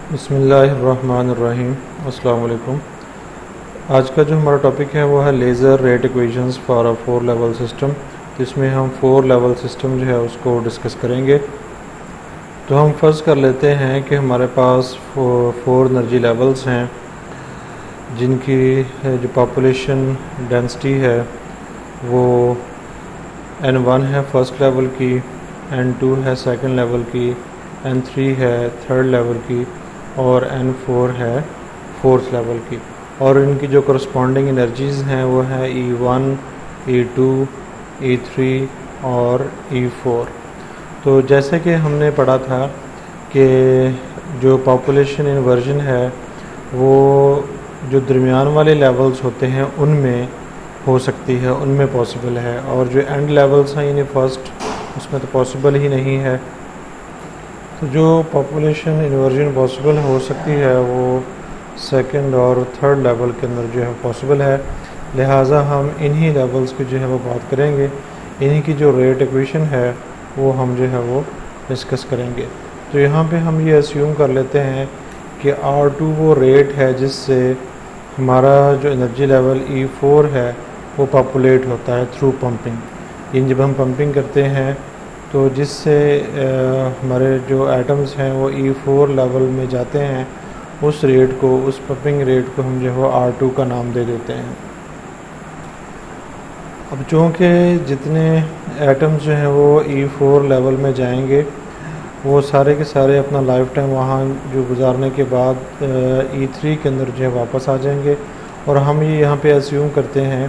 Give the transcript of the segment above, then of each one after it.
बिस्मिल्लाहिर्रहमानिर्रहीम। अस्सलाम वालेकुम। आज का जो हमारा टॉपिक है वो है laser rate equations for a 4 level system. जिसमें हम 4 लेवल सिस्टम जो है उसको डिस्कस करेंगे। तो हम फर्ज कर लेते हैं कि हमारे पास 4 एनर्जी लेवल्स हैं जिनकी जो पॉपुलेशन डेंसिटी है वो N1 है फर्स्ट लेवल की, N2 है सेकंड लेवल की, N3 है थर्ड लेवल की और N4 है फोर्थ लेवल की। और इनकी जो करस्पॉन्डिंग एनर्जीज़ हैं वो है E1, E2, E3 और E4। तो जैसे कि हमने पढ़ा था कि जो पॉपुलेशन इन्वर्जन है वो जो दरमियान वाले लेवल्स होते हैं उनमें हो सकती है, उनमें पॉसिबल है, और जो एंड लेवल्स हैं यानी फर्स्ट उसमें तो पॉसिबल ही नहीं है। तो जो पॉपुलेशन इन्वर्जन पॉसिबल हो सकती है वो सेकंड और थर्ड लेवल के अंदर जो है पॉसिबल है। लिहाजा हम इन्हीं लेवल्स की जो है वो बात करेंगे, इन्हीं की जो रेट इक्वेशन है वो हम जो है वो डिस्कस करेंगे। तो यहाँ पे हम ये अस्यूम कर लेते हैं कि R2 वो रेट है जिससे हमारा जो एनर्जी लेवल E4 है वो पॉपुलेट होता है थ्रू पंपिंग। इन जब हम पंपिंग करते हैं तो जिससे हमारे जो एटम्स हैं वो E4 लेवल में जाते हैं, उस रेट को, उस पंपिंग रेट को हम जो है वो R2 का नाम दे देते हैं। अब चूँकि जितने एटम्स जो हैं वो E4 लेवल में जाएंगे वो सारे के सारे अपना लाइफ टाइम वहाँ जो गुजारने के बाद E3 के अंदर जो है वापस आ जाएंगे। और हम ये यहाँ पे अस्यूम करते हैं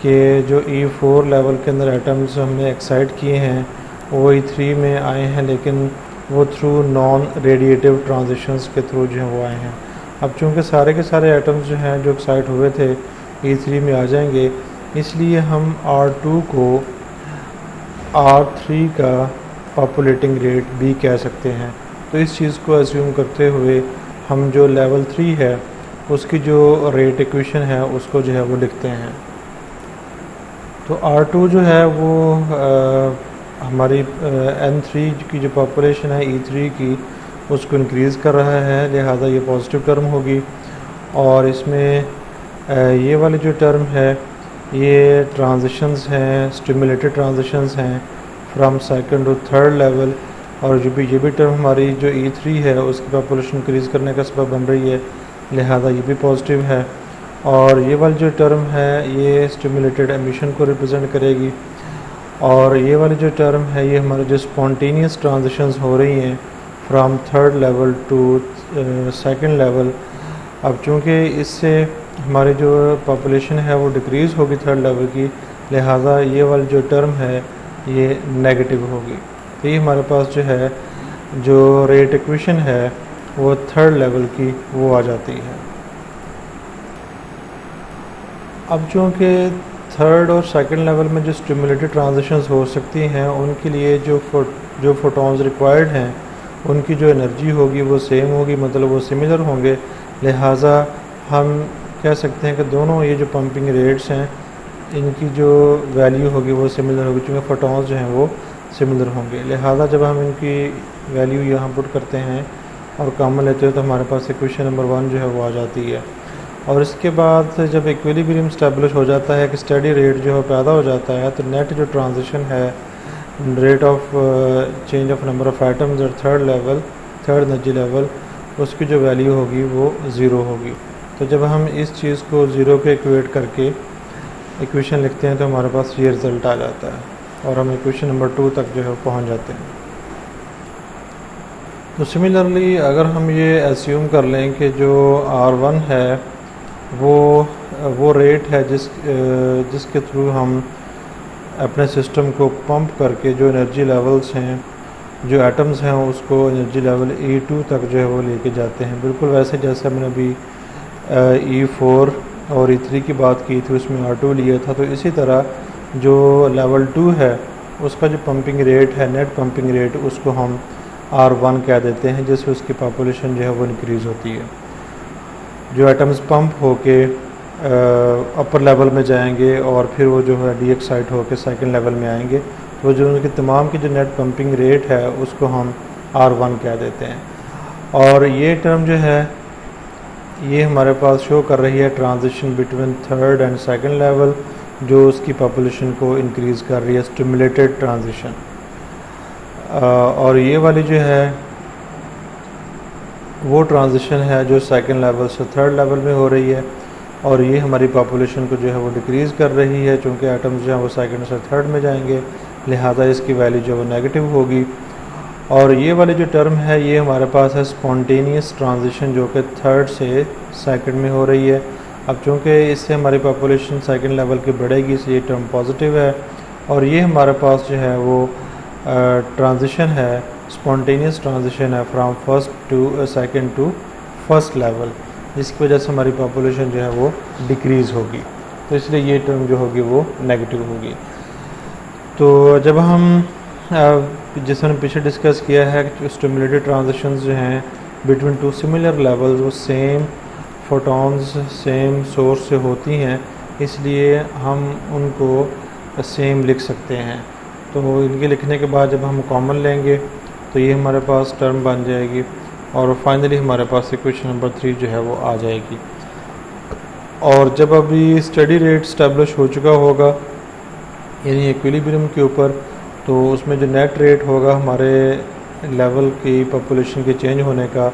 कि जो E4 लेवल के अंदर एटम्स हमने एक्साइट किए हैं वो E3 में आए हैं, लेकिन वो थ्रू नॉन रेडिएटिव ट्रांजिशंस के थ्रू जो है वो आए हैं। अब चूँकि सारे के सारे एटम्स जो हैं जो एक्साइट हुए थे E3 में आ जाएंगे, इसलिए हम R2 को R3 का पॉपुलेटिंग रेट भी कह सकते हैं। तो इस चीज़ को अस्यूम करते हुए हम जो लेवल 3 है उसकी जो रेट इक्वेशन है उसको जो है वो लिखते हैं। तो R2 जो है वो हमारी N3 की जो पॉपुलेशन है E3 की उसको इंक्रीज़ कर रहा है, लिहाजा ये पॉजिटिव टर्म होगी। और इसमें ये वाली जो टर्म है ये ट्रांजिशंस हैं, स्टिमुलेटेड ट्रांजिशंस हैं from second to third level. और जो भी ये भी टर्म हमारी जो E3 है उसकी पॉपुलेशन इंक्रीज़ करने का सबब बन रही है, लिहाजा ये भी पॉजिटिव है। और ये वाली जो टर्म है ये स्टिमुलेटेड एमिशन को रिप्रेजेंट करेगी। और ये वाली जो टर्म है ये हमारे जो स्पॉन्टेनियस ट्रांजिशंस हो रही हैं from third level to second level. अब चूँकि इससे हमारी जो पॉपुलेशन है वो डिक्रीज़ होगी थर्ड लेवल की, लिहाजा ये वाली जो टर्म है ये नेगेटिव होगी। तो ये हमारे पास जो है जो रेट इक्वेशन है वो थर्ड लेवल की वो आ जाती है। अब चूँकि थर्ड और सेकंड लेवल में जो स्टिमुलेटेड ट्रांजिशंस हो सकती हैं उनके लिए जो फोटॉन्स रिक्वायर्ड हैं उनकी जो एनर्जी होगी वो सेम होगी, मतलब वो सिमिलर होंगे। लिहाजा हम कह सकते हैं कि दोनों ये जो पंपिंग रेट्स हैं इनकी जो वैल्यू होगी वो सिमिलर होगी, क्योंकि फोटॉन्स जो हैं वो सिमिलर होंगे। लिहाजा जब हम इनकी वैल्यू यहाँ पुट करते हैं और कॉमन लेते हैं तो हमारे पास इक्वेशन नंबर 1 जो है वो आ जाती है। और इसके बाद जब इक्विलिब्रियम स्टैब्लिश हो जाता है कि स्टडी रेट जो है पैदा हो जाता है, तो नेट जो ट्रांजिशन है rate of change of number of atoms और थर्ड एनर्जी लेवल उसकी जो वैल्यू होगी वो ज़ीरो होगी। तो जब हम इस चीज़ को ज़ीरो के इक्वेट करके इक्वेशन लिखते हैं तो हमारे पास ये रिज़ल्ट आ जाता है और हम इक्वेशन नंबर 2 तक जो है पहुंच जाते हैं। तो सिमिलरली अगर हम ये एज्यूम कर लें कि जो R1 है वो रेट है जिसके थ्रू हम अपने सिस्टम को पंप करके जो एनर्जी लेवल्स हैं, जो एटम्स हैं, उसको एनर्जी लेवल E2 तक जो है वो लेके जाते हैं। बिल्कुल वैसे जैसे हमने अभी E4 और E3 की बात की थी उसमें R2 लिया था, तो इसी तरह जो लेवल 2 है उसका जो पंपिंग रेट है, नेट पंपिंग रेट, उसको हम R1 कह देते हैं, जिससे उसकी पॉपुलेशन जो है वो इंक्रीज़ होती है। जो एटम्स पंप होके अपर लेवल में जाएंगे और फिर वो जो है डी एक्साइट होकर सेकंड लेवल में आएंगे, तो जो उनकी तमाम की जो नेट पंपिंग रेट है उसको हम R1 कह देते हैं। और ये टर्म जो है ये हमारे पास शो कर रही है transition between third and second level, जो उसकी पॉपुलेशन को इंक्रीज़ कर रही है, स्टिमुलेटेड ट्रांजिशन। और ये वाली जो है वो ट्रांजिशन है जो सेकंड लेवल से थर्ड लेवल में हो रही है, और ये हमारी पॉपुलेशन को जो है वो डिक्रीज़ कर रही है, चूँकि एटम्स जो है वो सेकंड से थर्ड में जाएंगे, लिहाजा इसकी वैल्यू जो है वो नेगेटिव होगी। और ये वाली जो टर्म है ये हमारे पास है स्पॉन्टेनियस ट्रांजिशन, जो कि थर्ड से सेकंड में हो रही है। अब चूँकि इससे हमारी पॉपुलेशन सेकंड लेवल की बढ़ेगी, इसलिए ये टर्म पॉजिटिव है। और ये हमारे पास जो है वो ट्रांजिशन है, स्पॉन्टेनियस ट्रांजिशन है from first to second to first level, जिसकी वजह से हमारी पॉपुलेशन जो है वो डिक्रीज़ होगी, तो इसलिए ये टर्म जो होगी वो नेगेटिव होगी। तो जब हम जैसे हमने पीछे डिस्कस किया है कि स्टिमुलेटेड ट्रांजिशंस जो हैं बिटवीन टू सिमिलर लेवल्स वो सेम फोटॉन्स सेम सोर्स से होती हैं, इसलिए हम उनको सेम लिख सकते हैं। तो इनके लिखने के बाद जब हम कॉमन लेंगे तो ये हमारे पास टर्म बन जाएगी, और फाइनली हमारे पास इक्वेशन नंबर 3 जो है वो आ जाएगी। और जब अभी स्टडी रेट स्टैब्लिश हो चुका होगा यानी इक्विलिब्रियम के ऊपर, तो उसमें जो नेट रेट होगा हमारे लेवल की पॉपुलेशन के चेंज होने का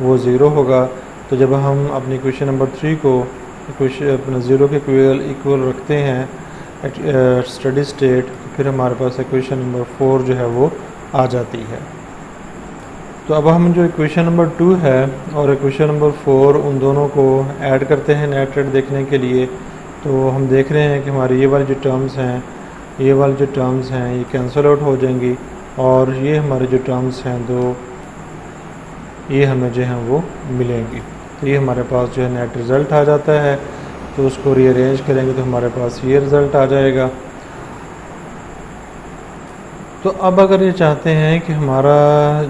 वो ज़ीरो होगा। तो जब हम अपनी इक्वेशन नंबर 3 को इक्वेशन अपना ज़ीरो के इक्वल रखते हैं स्टडी स्टेट, फिर हमारे पास इक्वेशन नंबर 4 जो है वो आ जाती है। तो अब हम जो इक्वेशन नंबर 2 है और इक्वेशन नंबर 4 उन दोनों को ऐड करते हैं नेट रेट देखने के लिए। तो हम देख रहे हैं कि हमारी ये वाली जो टर्म्स हैं ये कैंसिल आउट हो जाएंगी, और ये हमारे जो टर्म्स हैं दो ये हमें जो हैं वो मिलेंगी। तो ये हमारे पास जो है नेट रिज़ल्ट आ जाता है। तो उसको रीअरेंज करेंगे तो हमारे पास ये रिज़ल्ट आ जाएगा। तो अब अगर ये चाहते हैं कि हमारा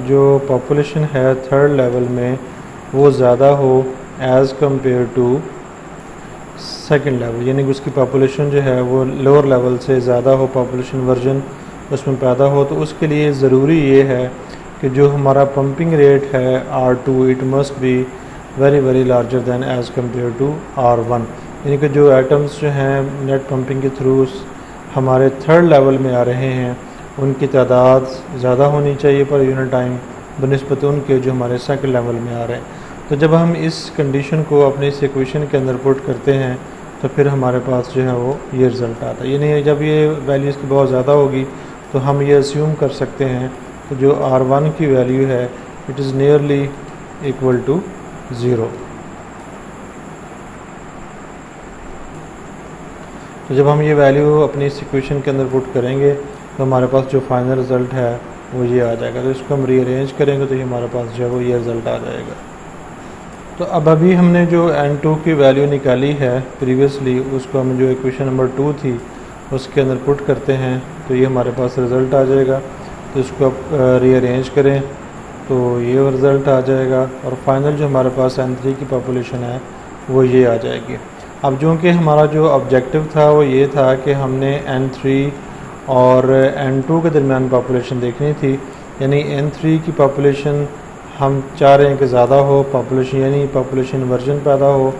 जो पॉपुलेशन है थर्ड लेवल में वो ज़्यादा हो as compare to second level, यानी कि उसकी पॉपुलेशन जो है वो लोअर लेवल से ज़्यादा हो, पॉपुलेशन वर्जन उसमें पैदा हो, तो उसके लिए ज़रूरी ये है कि जो हमारा पंपिंग रेट है R2 it must be very very larger than as compare to R1, यानी कि जो एटम्स जो हैं नेट पंपिंग के थ्रू हमारे थर्ड लेवल में आ रहे हैं उनकी तादाद ज़्यादा होनी चाहिए पर यूनिट टाइम बनिस्बत उनके जो हमारे सेकंड लेवल में आ रहे हैं। तो जब हम इस कंडीशन को अपने इस इक्वेशन के अंदर पुट करते हैं तो फिर हमारे पास जो है वो ये रिज़ल्ट आता है। यानी जब ये वैल्यू इसकी बहुत ज़्यादा होगी तो हम ये अस्यूम कर सकते हैं कि जो R1 की वैल्यू है it is nearly equal to 0। तो जब हम ये वैल्यू अपनी इस इक्वेशन के अंदर पुट करेंगे तो हमारे पास जो फाइनल रिज़ल्ट है वो ये आ जाएगा। तो इसको हम रीअरेंज करेंगे तो ये हमारे पास जो है वो ये रिज़ल्ट आ जाएगा। तो अब अभी हमने जो N2 की वैल्यू निकाली है प्रीवियसली, उसको हम जो इक्वेशन नंबर 2 थी उसके अंदर पुट करते हैं तो ये हमारे पास रिज़ल्ट आ जाएगा। तो इसको आप रीअरेंज करें तो ये रिज़ल्ट आ जाएगा, और फाइनल जो हमारे पास N3 की पॉपुलेशन है वो ये आ जाएगी। अब जो कि हमारा जो ऑब्जेक्टिव था वो ये था कि हमने N3 और N2 के दरमियान पॉपुलेशन देखनी थी, यानी N3 की पॉपुलेशन हम चाह रहे हैं कि ज़्यादा हो पॉपुलेशन, यानी पॉपुलेशन वर्जन पैदा हो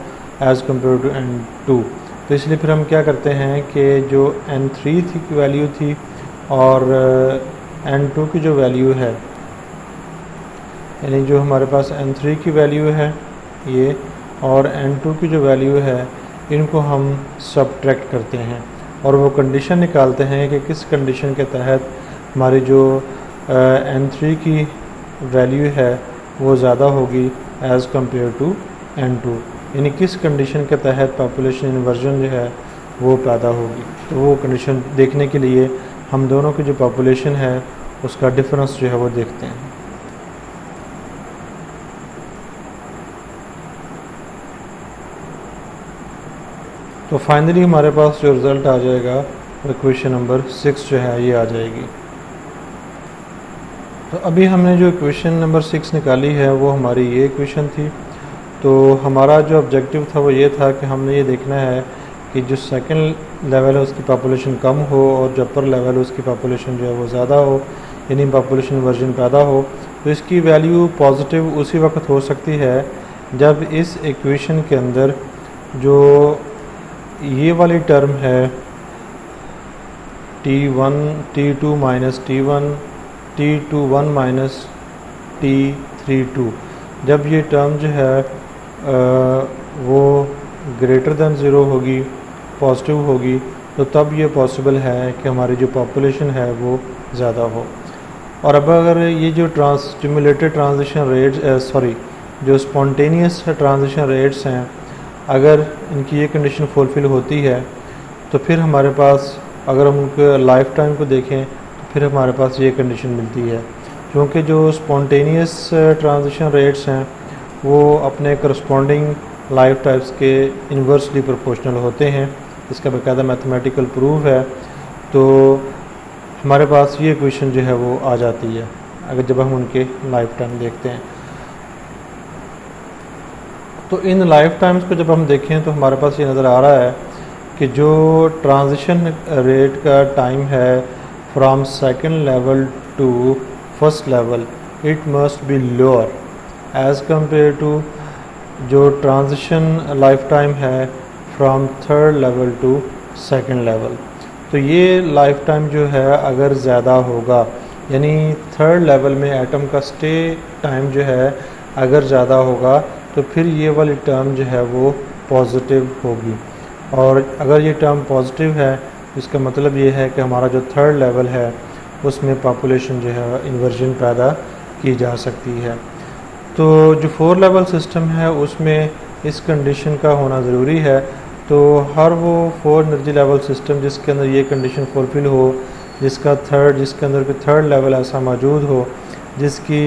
एज़ कम्पेयर टू N2। तो इसलिए फिर हम क्या करते हैं कि जो N3 थी की वैल्यू थी और N2 की जो वैल्यू है, यानी जो हमारे पास N3 की वैल्यू है ये और N2 की जो वैल्यू है, इनको हम सब्ट्रैक्ट करते हैं और वो कंडीशन निकालते हैं कि किस कंडीशन के तहत हमारी जो N3 की वैल्यू है वो ज़्यादा होगी एज़ कम्पेयर टू N2, यानी किस कंडीशन के तहत पॉपुलेशन इन्वर्जन जो है वो पैदा होगी। तो वो कंडीशन देखने के लिए हम दोनों की जो पॉपुलेशन है उसका डिफरेंस जो है वो देखते हैं। तो फाइनली हमारे पास जो रिज़ल्ट आ जाएगा इक्वेशन नंबर 6 जो है ये आ जाएगी। तो अभी हमने जो इक्वेशन नंबर 6 निकाली है वो हमारी ये इक्वेशन थी। तो हमारा जो ऑब्जेक्टिव था वो ये था कि हमने ये देखना है कि जो सेकंड लेवल है उसकी पॉपुलेशन कम हो और जो अपर लेवल है उसकी पॉपुलेशन जो है वो ज़्यादा हो, यानी पॉपुलेशन वर्जन पैदा हो। तो इसकी वैल्यू पॉजिटिव उसी वक्त हो सकती है जब इस इक्वेशन के अंदर जो ये वाली टर्म है t1 t2 minus t1 t21 minus t32, जब ये टर्म जो है वो ग्रेटर दैन ज़ीरो होगी, पॉजिटिव होगी, तो तब ये पॉसिबल है कि हमारी जो पॉपुलेशन है वो ज़्यादा हो। और अब अगर ये जो स्टिमुलेटेड ट्रांजिशन रेट्स जो स्पॉन्टेनियस ट्रांजिशन रेट्स हैं, अगर इनकी ये कंडीशन फुलफ़िल होती है तो फिर हमारे पास, अगर हम उनके लाइफ टाइम को देखें तो फिर हमारे पास ये कंडीशन मिलती है, क्योंकि जो स्पॉन्टेनियस ट्रांजिशन रेट्स हैं वो अपने करस्पॉन्डिंग लाइफ टाइप्स के इन्वर्सली प्रोपोर्शनल होते हैं। इसका बाकायदा मैथमेटिकल प्रूफ है। तो हमारे पास ये इक्वेशन जो है वो आ जाती है अगर जब हम उनके लाइफ टाइम देखते हैं। तो इन लाइफ टाइम्स को जब हम देखें तो हमारे पास ये नज़र आ रहा है कि जो ट्रांजिशन रेट का टाइम है from second level to first level, it must be lower as compare to जो ट्रांजिशन लाइफ टाइम है from third level to second level. तो ये लाइफ टाइम जो है अगर ज़्यादा होगा, यानी थर्ड लेवल में एटम का स्टे टाइम जो है अगर ज़्यादा होगा, तो फिर ये वाली टर्म जो है वो पॉजिटिव होगी। और अगर ये टर्म पॉजिटिव है इसका मतलब ये है कि हमारा जो थर्ड लेवल है उसमें पॉपुलेशन जो है इन्वर्जन पैदा की जा सकती है। तो जो 4 लेवल सिस्टम है उसमें इस कंडीशन का होना ज़रूरी है। तो हर वो 4 एनर्जी लेवल सिस्टम जिसके अंदर ये कंडीशन फुलफ़िल हो, जिसके अंदर कोई थर्ड लेवल ऐसा मौजूद हो जिसकी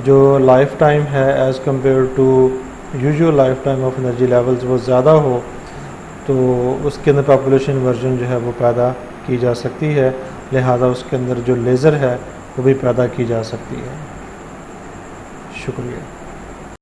जो लाइफ टाइम है as compare to usual life time of energy levels वो ज़्यादा हो, तो उसके अंदर पॉपुलेशन इन्वर्जन जो है वो पैदा की जा सकती है। लिहाजा उसके अंदर जो लेज़र है वो भी पैदा की जा सकती है। शुक्रिया।